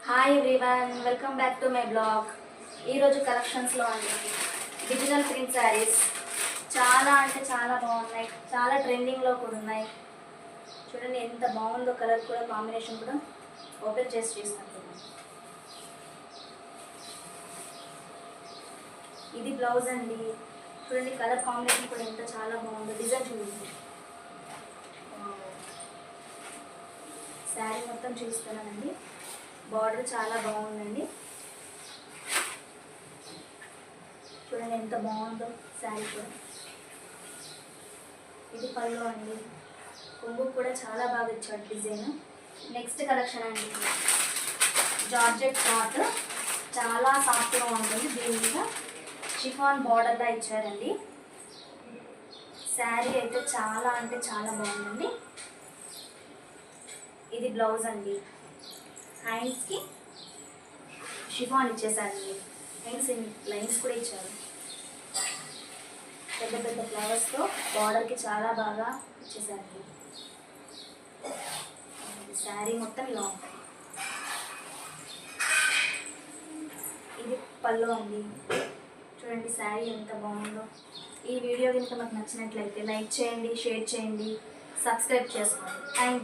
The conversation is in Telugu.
Hi everyone, welcome back to my blog. ఈరోజు కలెక్షన్స్లో అండి డిజిటల్ ప్రింట్ శారీస్ చాలా అంటే చాలా బాగున్నాయి. చాలా ట్రెండింగ్లో కూడా ఉన్నాయి. చూడండి ఎంత బాగుందో, కలర్ కూడా కాంబినేషన్ కూడా ఓపెన్ చేసి చూస్తున్నాను. ఇది బ్లౌజ్ అండి. చూడండి కలర్ కాంబినేషన్ కూడా ఎంత చాలా బాగుందో. డిజైన్ చూడండి. శారీ మొత్తం చూస్తున్నానండి. బార్డర్ చాలా బాగుందండి. చూడండి ఎంత బాగుందో శారీ కూడా. ఇది పళ్ళు అండి. కొంగు కూడా చాలా బాగా ఇచ్చాడు డిజైన్. నెక్స్ట్ కలెక్షన్ అండి, జార్జెట్ క్లాత్ చాలా సాఫ్ట్గా ఉంటుంది. దీని మీద షిఫాన్ బార్డర్లా ఇచ్చారండి. శారీ అయితే చాలా అంటే చాలా బాగుందండి. ఇది బ్లౌజ్ అండి. హ్యాండ్స్కి షిఫాన్ ఇచ్చేసారండి. హ్యాండ్స్ లైన్స్ కూడా ఇచ్చారు. పెద్ద పెద్ద ఫ్లవర్స్తో బార్డర్కి చాలా బాగా ఇచ్చేసారండి. శారీ మొత్తం ఇలా ఉంటుంది. ఇది పళ్ళు అండి. చూడండి శారీ ఎంత బాగుందో. ఈ వీడియో కనుక మీకు నచ్చినట్లయితే లైక్ చేయండి, షేర్ చేయండి, సబ్స్క్రైబ్ చేసుకోండి. Thank you.